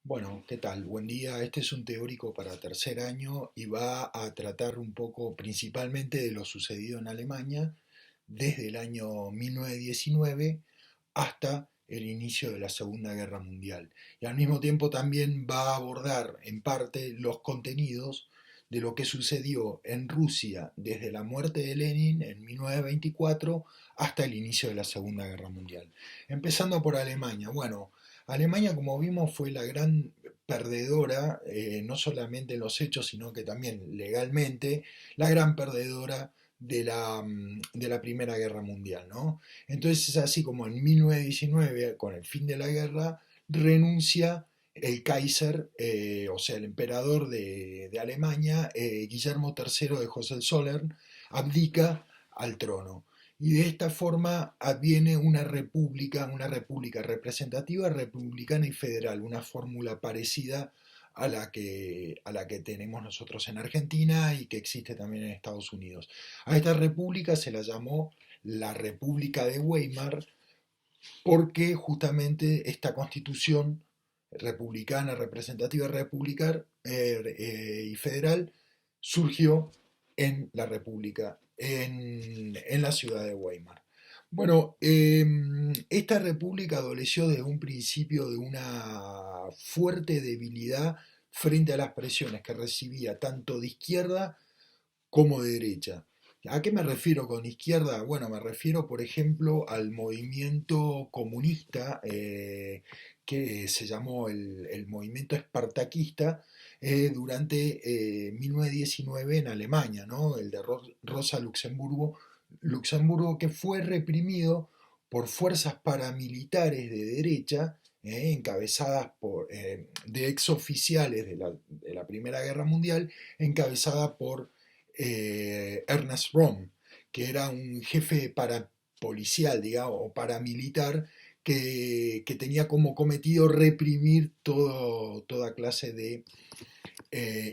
Bueno, ¿qué tal? Buen día. Este es un teórico para tercer año y va a tratar un poco principalmente de lo sucedido en Alemania desde el año 1919 hasta el inicio de la Segunda Guerra Mundial. Y al mismo tiempo también va a abordar en parte los contenidos de lo que sucedió en Rusia desde la muerte de Lenin en 1924 hasta el inicio de la Segunda Guerra Mundial. Empezando por Alemania. Bueno, Alemania, como vimos, fue la gran perdedora, no solamente en los hechos, sino que también legalmente, la gran perdedora de la Primera Guerra Mundial, ¿no? Entonces es así como en 1919, con el fin de la guerra, renuncia el Kaiser, o sea, el emperador de Alemania, Guillermo III de Hohenzollern, abdica al trono. Y de esta forma adviene una república representativa, republicana y federal, una fórmula parecida a la que tenemos nosotros en Argentina y que existe también en Estados Unidos. A esta república se la llamó la República de Weimar porque justamente esta constitución republicana, representativa, republicana y federal surgió en la República, en la ciudad de Weimar. Bueno, esta república adoleció desde un principio de una fuerte debilidad frente a las presiones que recibía tanto de izquierda como de derecha. ¿A qué me refiero con izquierda? Bueno, me refiero, por ejemplo, al movimiento comunista que se llamó el movimiento espartaquista durante 1919 en Alemania, ¿no? El de Rosa Luxemburgo, que fue reprimido por fuerzas paramilitares de derecha, encabezadas de exoficiales de la Primera Guerra Mundial, encabezada por Ernest Röhm, que era un jefe policial, digamos, o paramilitar, que tenía como cometido reprimir toda clase de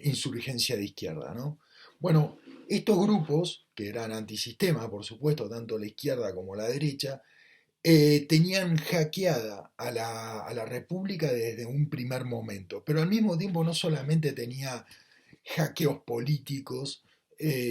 insurgencia de izquierda, ¿no? Bueno, estos grupos, que eran antisistema, por supuesto, tanto la izquierda como la derecha, tenían hackeada a la República desde un primer momento, pero al mismo tiempo no solamente tenía hackeos políticos,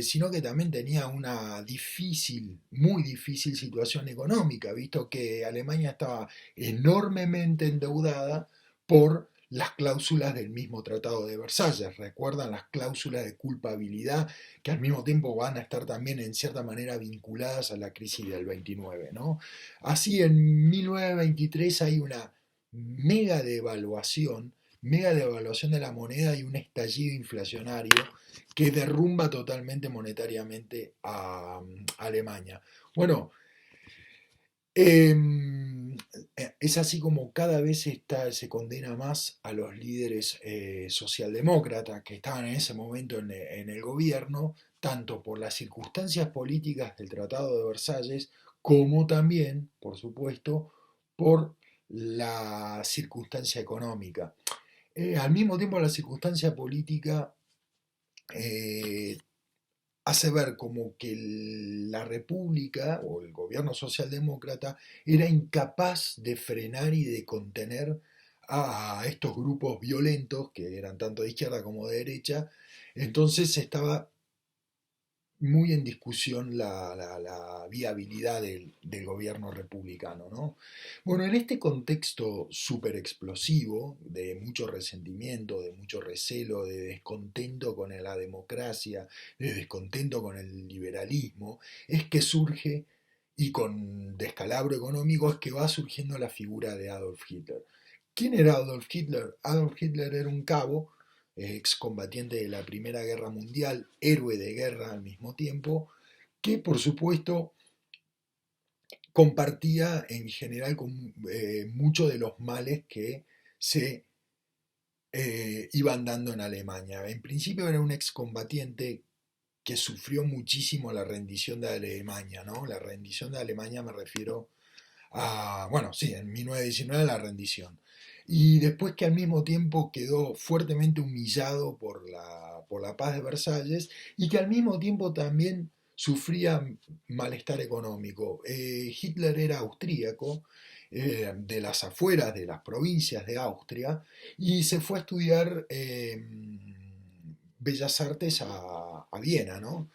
sino que también tenía una difícil, muy difícil situación económica, visto que Alemania estaba enormemente endeudada por las cláusulas del mismo Tratado de Versalles. Recuerdan las cláusulas de culpabilidad que al mismo tiempo van a estar también en cierta manera vinculadas a la crisis del 29, ¿no? Así en 1923 hay una mega devaluación de la moneda y un estallido inflacionario que derrumba totalmente monetariamente a Alemania. Bueno, eh, es así como cada vez se condena más a los líderes socialdemócratas que estaban en ese momento en el gobierno, tanto por las circunstancias políticas del Tratado de Versalles, como también, por supuesto, por la circunstancia económica. Al mismo tiempo, la circunstancia política eh, hace ver como que la República o el gobierno socialdemócrata era incapaz de frenar y de contener a estos grupos violentos, que eran tanto de izquierda como de derecha. Entonces estaba muy en discusión la viabilidad del gobierno republicano, ¿no? Bueno, en este contexto súper explosivo, de mucho resentimiento, de mucho recelo, de descontento con la democracia, de descontento con el liberalismo, es que surge, y con descalabro económico, es que va surgiendo la figura de Adolf Hitler. ¿Quién era Adolf Hitler? Adolf Hitler era un cabo excombatiente de la Primera Guerra Mundial, héroe de guerra al mismo tiempo, que por supuesto compartía en general con muchos de los males que se iban dando en Alemania. En principio era un excombatiente que sufrió muchísimo la rendición de Alemania, ¿no? La rendición de Alemania me refiero bueno, sí, en 1919 la rendición. Y después que al mismo tiempo quedó fuertemente humillado por la paz de Versalles y que al mismo tiempo también sufría malestar económico. Hitler era austríaco de las afueras, de las provincias de Austria, y se fue a estudiar Bellas Artes a Viena, ¿no?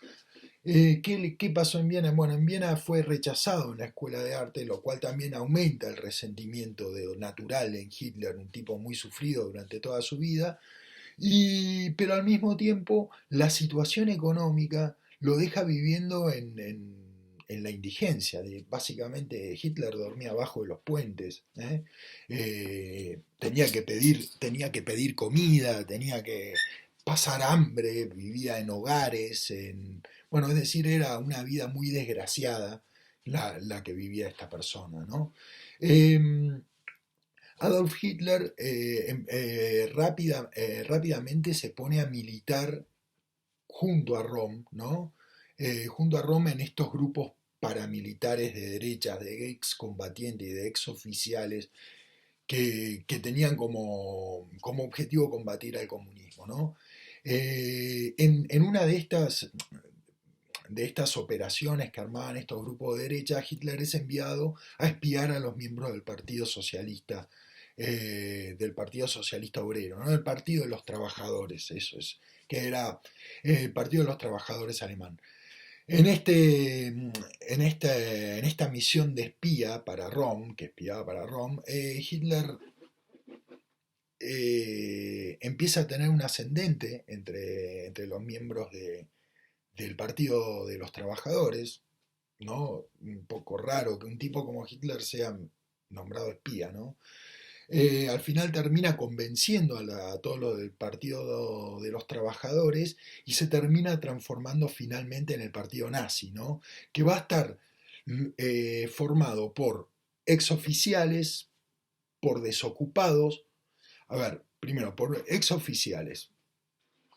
¿Qué pasó en Viena? Bueno, en Viena fue rechazado en la escuela de arte, lo cual también aumenta el resentimiento natural en Hitler, un tipo muy sufrido durante toda su vida, pero al mismo tiempo la situación económica lo deja viviendo en la indigencia. Básicamente Hitler dormía abajo de los puentes, ¿eh? Tenía que pedir comida, tenía que pasar hambre, vivía en hogares, bueno, es decir, era una vida muy desgraciada la que vivía esta persona, ¿no? Eh, Adolf Hitler rápidamente se pone a militar junto a Rom, ¿no? Junto a Rom en estos grupos paramilitares de derecha, de excombatientes y de exoficiales que tenían como objetivo combatir al comunismo, ¿no? En una de estas operaciones que armaban estos grupos de derecha, Hitler es enviado a espiar a los miembros del Partido Socialista Obrero, ¿no? El Partido de los Trabajadores, eso es, que era el Partido de los Trabajadores alemán. En esta misión de espía para Rom, que espiaba para Rom, Hitler empieza a tener un ascendente entre los miembros del Partido de los Trabajadores, ¿no? Un poco raro que un tipo como Hitler sea nombrado espía, ¿no? Al final termina convenciendo a todos los del Partido de los Trabajadores y se termina transformando finalmente en el partido nazi, ¿no? Que va a estar formado por exoficiales, por desocupados, a ver, primero, por exoficiales,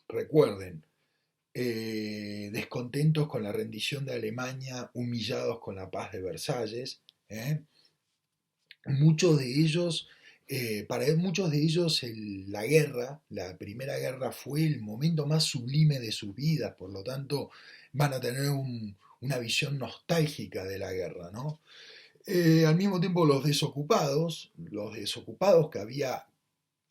recuerden, descontentos con la rendición de Alemania, humillados con la paz de Versalles, ¿eh? Muchos de ellos, para muchos de ellos la guerra, la primera guerra fue el momento más sublime de sus vidas, por lo tanto van a tener una visión nostálgica de la guerra, ¿no? Al mismo tiempo los desocupados que había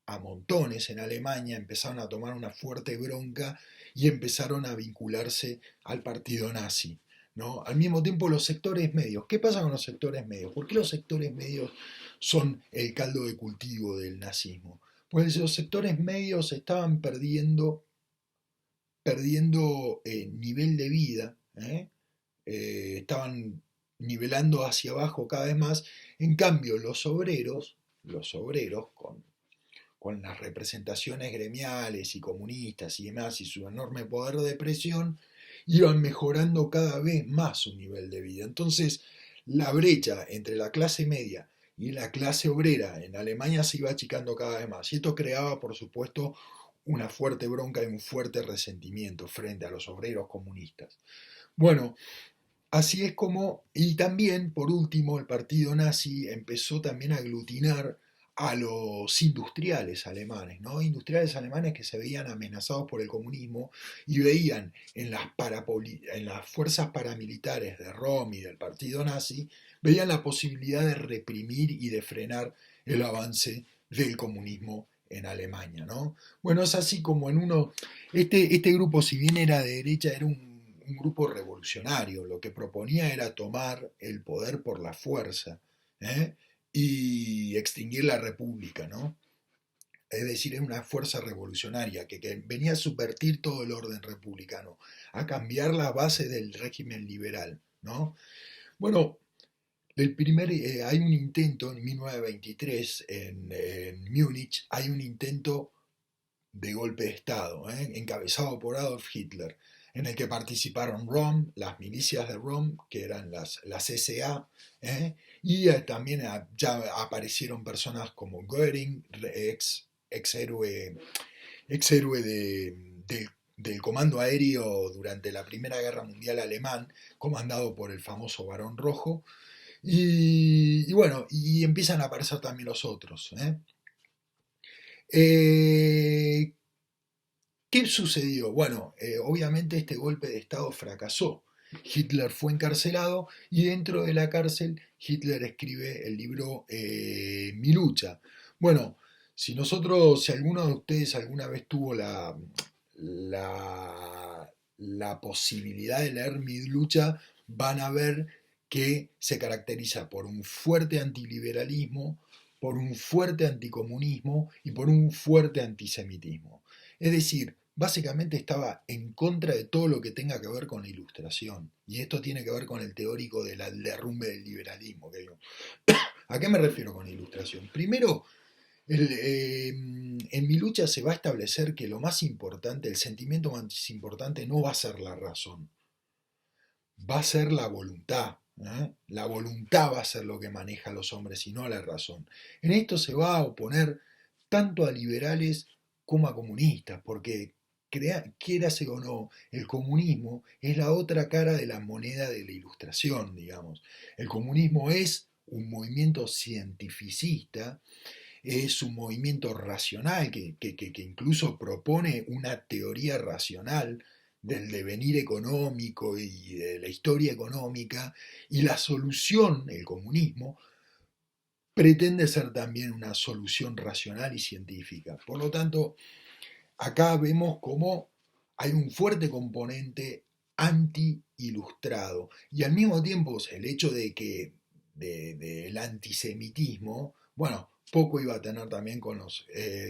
a montones en Alemania, empezaron a tomar una fuerte bronca y empezaron a vincularse al partido nazi, ¿no? Al mismo tiempo los sectores medios. ¿Qué pasa con los sectores medios? ¿Por qué los sectores medios son el caldo de cultivo del nazismo? Pues los sectores medios estaban perdiendo nivel de vida, ¿eh? Estaban nivelando hacia abajo cada vez más. En cambio, los obreros con las representaciones gremiales y comunistas y demás y su enorme poder de presión, iban mejorando cada vez más su nivel de vida. Entonces, la brecha entre la clase media y la clase obrera en Alemania se iba achicando cada vez más. Y esto creaba, por supuesto, una fuerte bronca y un fuerte resentimiento frente a los obreros comunistas. Bueno, así es como, y también, por último, el partido nazi empezó también a aglutinar a los industriales alemanes, ¿no? Industriales alemanes que se veían amenazados por el comunismo y veían en las fuerzas paramilitares de Rom y del partido nazi, veían la posibilidad de reprimir y de frenar el avance del comunismo en Alemania, ¿no? Bueno, es así como este grupo, si bien era de derecha, era un grupo revolucionario. Lo que proponía era tomar el poder por la fuerza, ¿eh? Y extinguir la república, ¿no? Es decir, era una fuerza revolucionaria que venía a subvertir todo el orden republicano, a cambiar las bases del régimen liberal, ¿no? Bueno, hay un intento en 1923 en Múnich, hay un intento de golpe de Estado, encabezado por Adolf Hitler, en el que participaron Rom, las milicias de Rom, que eran las SA, y también ya aparecieron personas como Göring, ex héroe del comando aéreo durante la Primera Guerra Mundial alemán, comandado por el famoso Barón Rojo, y bueno, y empiezan a aparecer también los otros. ¿Qué sucedió? Bueno, obviamente este golpe de Estado fracasó Hitler fue encarcelado y dentro de la cárcel Hitler escribe el libro Mi lucha. Bueno, si alguno de ustedes alguna vez tuvo la posibilidad de leer Mi lucha, van a ver que se caracteriza por un fuerte antiliberalismo, por un fuerte anticomunismo y por un fuerte antisemitismo. Es decir, básicamente estaba en contra de todo lo que tenga que ver con la ilustración. Y esto tiene que ver con el teórico del derrumbe del liberalismo. ¿A qué me refiero con ilustración? Primero, en mi lucha se va a establecer que lo más importante, el sentimiento más importante no va a ser la razón, va a ser la voluntad. La voluntad va a ser lo que maneja a los hombres y no la razón. En esto se va a oponer tanto a liberales como a comunistas, porque quiérase o no, el comunismo es la otra cara de la moneda de la ilustración, digamos. El comunismo es un movimiento cientificista, es un movimiento racional que incluso propone una teoría racional del devenir económico y de la historia económica, y la solución, el comunismo, pretende ser también una solución racional y científica. Por lo tanto, acá vemos cómo hay un fuerte componente anti-ilustrado y al mismo tiempo el hecho de que del antisemitismo, bueno, poco iba a tener también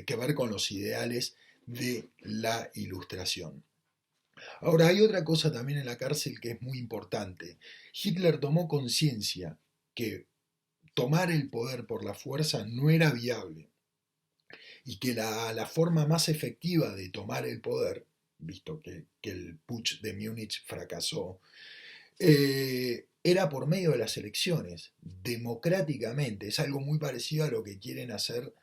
que ver con los ideales de la ilustración. Ahora, hay otra cosa también en la cárcel que es muy importante. Hitler tomó conciencia que tomar el poder por la fuerza no era viable y que la forma más efectiva de tomar el poder, visto que el putsch de Múnich fracasó, era por medio de las elecciones, democráticamente. Es algo muy parecido a lo que quieren hacer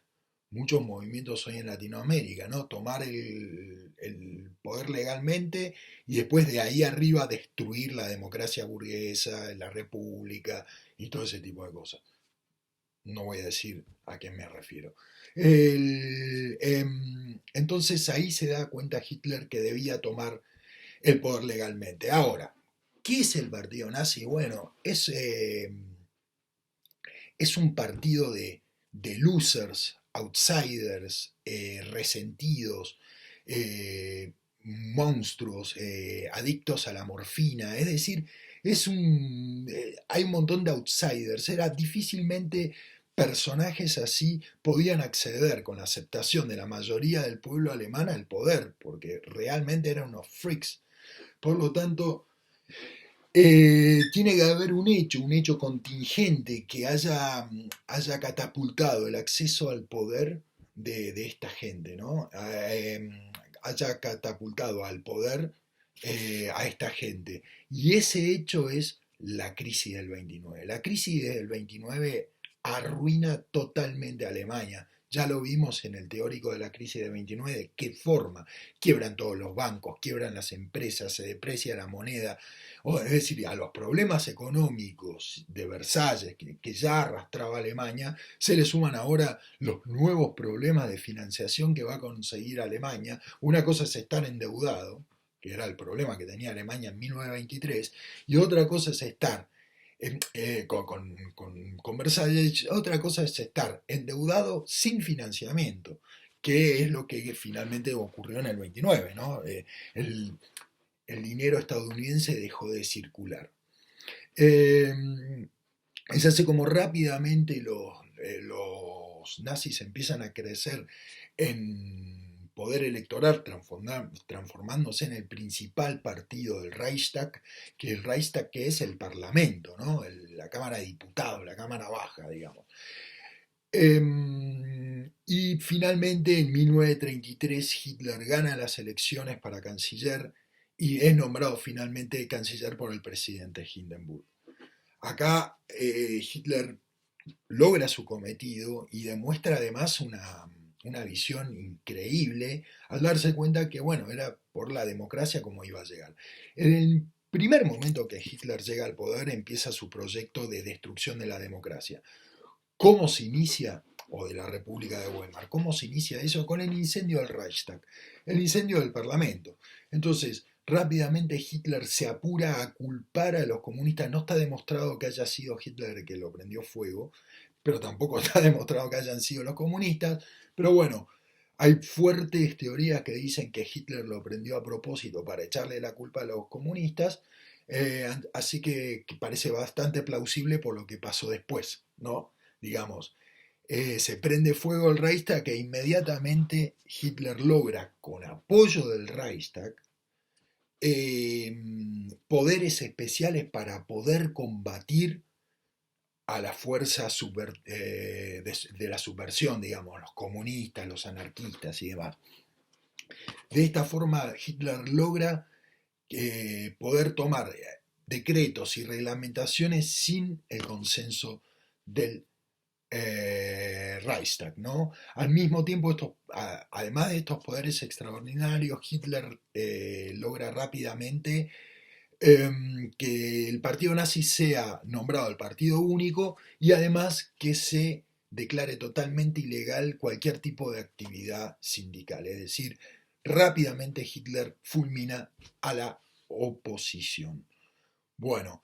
muchos movimientos hoy en Latinoamérica, ¿no? Tomar el poder legalmente y después de ahí arriba destruir la democracia burguesa, la república y todo ese tipo de cosas. No voy a decir a qué me refiero. Entonces ahí se da cuenta Hitler que debía tomar el poder legalmente. Ahora, ¿qué es el partido nazi? Bueno, es un partido de losers, outsiders, resentidos, monstruos, adictos a la morfina. Es decir, hay un montón de outsiders. Era difícilmente personajes así podían acceder con la aceptación de la mayoría del pueblo alemán al poder, porque realmente eran unos freaks. Por lo tanto, tiene que haber un hecho contingente que haya catapultado el acceso al poder de esta gente, ¿no? Haya catapultado al poder a esta gente. Y ese hecho es la crisis del 29. La crisis del 29 arruina totalmente a Alemania. Ya lo vimos en el teórico de la crisis del 29, de qué forma quiebran todos los bancos, quiebran las empresas, se deprecia la moneda, es decir, a los problemas económicos de Versalles que ya arrastraba Alemania, se le suman ahora los nuevos problemas de financiación que va a conseguir Alemania. Una cosa es estar endeudado, que era el problema que tenía Alemania en 1923, y otra cosa es estar con Versalles, otra cosa es estar endeudado sin financiamiento, que es lo que finalmente ocurrió en el 29, ¿no? El, el dinero estadounidense dejó de circular. Eh, es así como rápidamente los nazis empiezan a crecer en poder electoral, transformándose en el principal partido del Reichstag, que el Reichstag que es el Parlamento, ¿no? La Cámara de Diputados, la Cámara Baja, digamos. Y finalmente en 1933 Hitler gana las elecciones para canciller y es nombrado finalmente canciller por el presidente Hindenburg. Acá Hitler logra su cometido y demuestra además una visión increíble al darse cuenta que, bueno, era por la democracia como iba a llegar. En el primer momento que Hitler llega al poder empieza su proyecto de destrucción de la democracia. ¿Cómo se inicia? O de la República de Weimar. ¿Cómo se inicia eso? Con el incendio del Reichstag, el incendio del Parlamento. Entonces, rápidamente Hitler se apura a culpar a los comunistas. No está demostrado que haya sido Hitler el que lo prendió fuego, pero tampoco está demostrado que hayan sido los comunistas. Pero bueno, hay fuertes teorías que dicen que Hitler lo prendió a propósito para echarle la culpa a los comunistas, así que parece bastante plausible por lo que pasó después, ¿no? Digamos, se prende fuego el Reichstag e inmediatamente Hitler logra, con apoyo del Reichstag, poderes especiales para poder combatir a la fuerza de la subversión, digamos, los comunistas, los anarquistas y demás. De esta forma, Hitler logra poder tomar decretos y reglamentaciones sin el consenso del Reichstag, ¿no? Al mismo tiempo, además de estos poderes extraordinarios, Hitler logra rápidamente que el partido nazi sea nombrado el partido único y además que se declare totalmente ilegal cualquier tipo de actividad sindical. Es decir, rápidamente Hitler fulmina a la oposición. Bueno,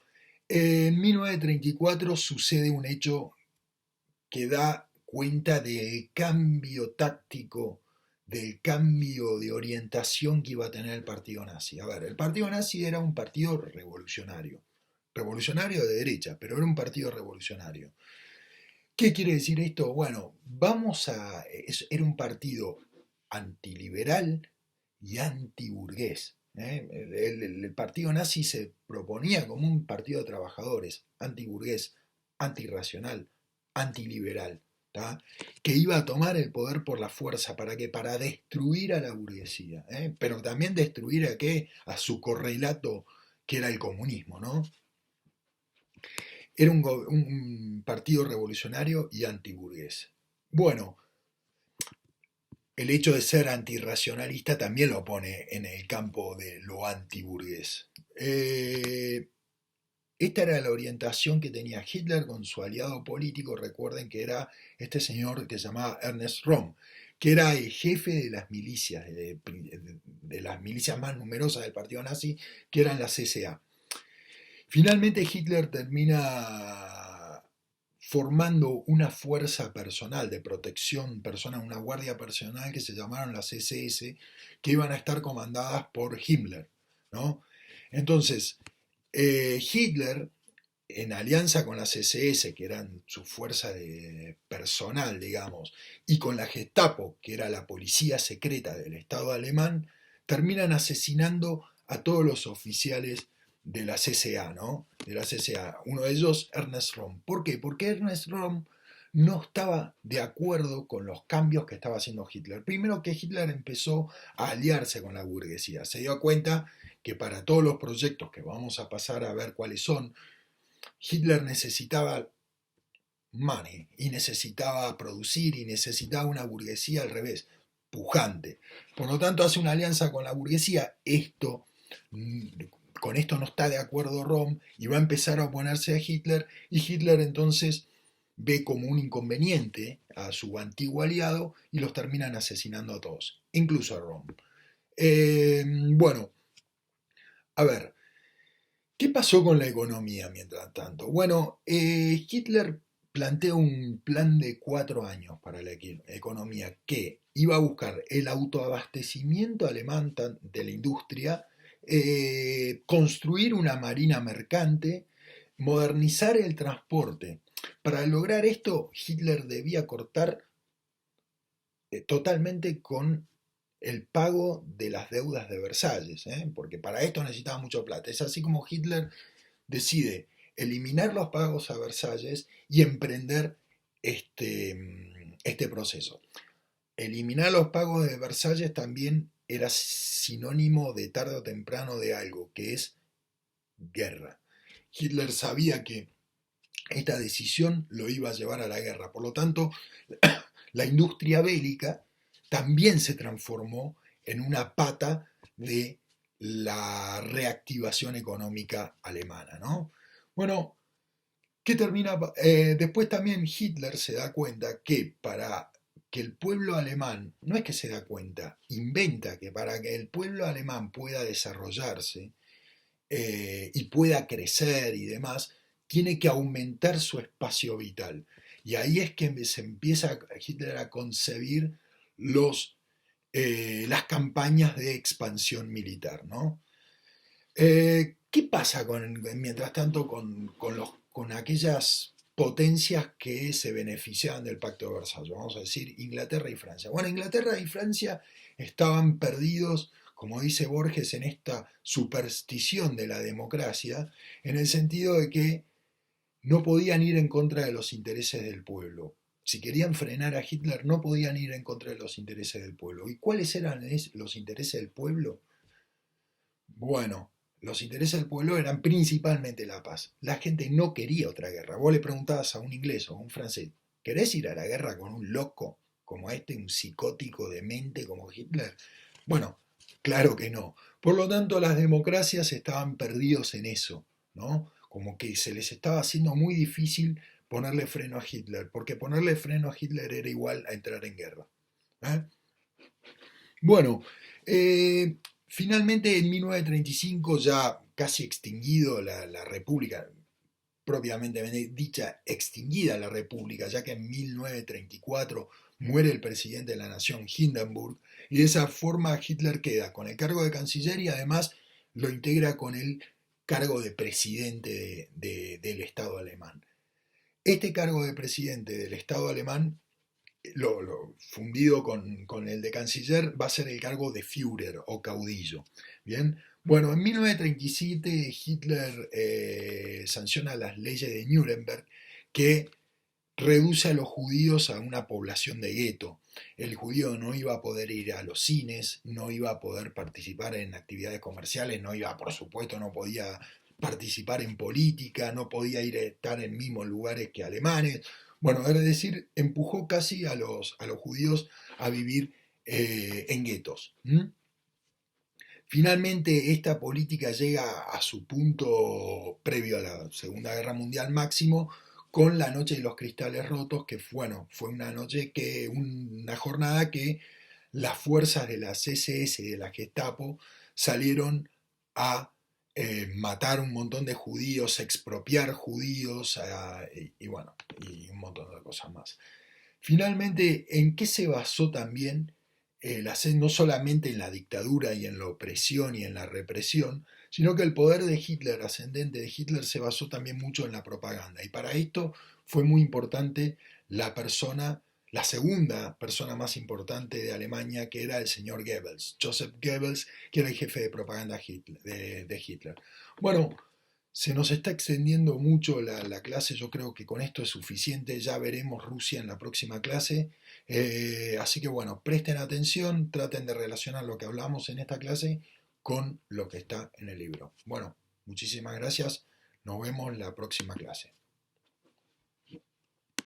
en 1934 sucede un hecho que da cuenta del cambio táctico, del cambio de orientación que iba a tener el partido nazi. A ver, el partido nazi era un partido revolucionario, revolucionario de derecha, pero era un partido revolucionario. ¿Qué quiere decir esto? Bueno, era un partido antiliberal y antiburgués. El partido nazi se proponía como un partido de trabajadores, antiburgués, antirracional, antiliberal, ¿tá? Que iba a tomar el poder por la fuerza, ¿para qué? Para destruir a la burguesía, pero también destruir a qué, a su correlato que era el comunismo, ¿no? Era un partido revolucionario y antiburgués. Bueno, el hecho de ser antirracionalista también lo pone en el campo de lo antiburgués. Esta era la orientación que tenía Hitler con su aliado político. Recuerden que era este señor que se llamaba Ernest Röhm, que era el jefe de las milicias, de las milicias más numerosas del partido nazi, que eran las SA. Finalmente Hitler termina formando una fuerza personal de protección personal, una guardia personal que se llamaron las SS, que iban a estar comandadas por Himmler, ¿no? Entonces, Hitler, en alianza con las SS, que eran su fuerza personal, digamos, y con la Gestapo, que era la policía secreta del Estado alemán, terminan asesinando a todos los oficiales de la CSA, ¿no? De la CSA. Uno de ellos, Ernest Röhm. ¿Por qué? Porque Ernest Röhm no estaba de acuerdo con los cambios que estaba haciendo Hitler. Primero que Hitler empezó a aliarse con la burguesía. Se dio cuenta que para todos los proyectos que vamos a pasar a ver cuáles son, Hitler necesitaba money y necesitaba producir y necesitaba una burguesía al revés, pujante. Por lo tanto, hace una alianza con la burguesía. Con esto no está de acuerdo Röhm y va a empezar a oponerse a Hitler, y Hitler entonces ve como un inconveniente a su antiguo aliado y los terminan asesinando a todos, incluso a Röhm. Bueno, a ver, ¿qué pasó con la economía mientras tanto? Bueno, Hitler plantea un plan de 4 años para la economía que iba a buscar el autoabastecimiento alemán de la industria, construir una marina mercante, modernizar el transporte. Para lograr esto, Hitler debía cortar totalmente con el pago de las deudas de Versalles, porque para esto necesitaba mucho plata. Es así como Hitler decide eliminar los pagos a Versalles y emprender este proceso. Eliminar los pagos de Versalles también era sinónimo de tarde o temprano de algo, que es guerra. Hitler sabía que esta decisión lo iba a llevar a la guerra. Por lo tanto, la industria bélica también se transformó en una pata de la reactivación económica alemana, ¿no? Bueno, ¿qué termina? Después también Hitler se da cuenta que para que el pueblo alemán, no es que se da cuenta, inventa que para que el pueblo alemán pueda desarrollarse y pueda crecer y demás, tiene que aumentar su espacio vital. Y ahí es que se empieza Hitler a concebir las campañas de expansión militar, ¿no? ¿Qué pasa mientras tanto con aquellas potencias que se beneficiaban del Pacto de Versalles? Vamos a decir Inglaterra y Francia. Bueno, Inglaterra y Francia estaban perdidos, como dice Borges, en esta superstición de la democracia, en el sentido de que no podían ir en contra de los intereses del pueblo. Si querían frenar a Hitler, no podían ir en contra de los intereses del pueblo. ¿Y cuáles eran los intereses del pueblo? Bueno, los intereses del pueblo eran principalmente la paz. La gente no quería otra guerra. Vos le preguntabas a un inglés o a un francés, ¿querés ir a la guerra con un loco como este, un psicótico demente como Hitler? Bueno, claro que no. Por lo tanto, las democracias estaban perdidos en eso, ¿no? Como que se les estaba haciendo muy difícil ponerle freno a Hitler, porque ponerle freno a Hitler era igual a entrar en guerra. ¿Eh? Bueno, eh, finalmente en 1935, ya casi extinguido la República, propiamente dicha, extinguida la República, ya que en 1934 muere el presidente de la nación, Hindenburg, y de esa forma Hitler queda con el cargo de canciller y además lo integra con el cargo de presidente del Estado alemán. Este cargo de presidente del Estado alemán fundido con el de canciller, va a ser el cargo de Führer o caudillo. Bien, bueno, en 1937 Hitler sanciona las leyes de Nuremberg que reduce a los judíos a una población de gueto. El judío no iba a poder ir a los cines, no iba a poder participar en actividades comerciales, no iba, por supuesto, no podía participar en política, no podía ir a estar en mismos lugares que alemanes. Bueno, es decir, empujó casi a los judíos a vivir en guetos. Finalmente, esta política llega a su punto previo a la Segunda Guerra Mundial máximo con la Noche de los Cristales Rotos, que bueno, fue una jornada que las fuerzas de la SS y de la Gestapo salieron a matar un montón de judíos, expropiar judíos y bueno, y un montón de cosas más. Finalmente, ¿en qué se basó también no solamente en la dictadura y en la opresión y en la represión, sino que el poder de Hitler, ascendente de Hitler, se basó también mucho en la propaganda? Y para esto fue muy importante la segunda persona más importante de Alemania, que era el señor Goebbels, Joseph Goebbels, que era el jefe de propaganda de Hitler. Bueno, se nos está extendiendo mucho la clase, yo creo que con esto es suficiente, ya veremos Rusia en la próxima clase, así que bueno, presten atención, traten de relacionar lo que hablamos en esta clase con lo que está en el libro. Bueno, muchísimas gracias, nos vemos en la próxima clase.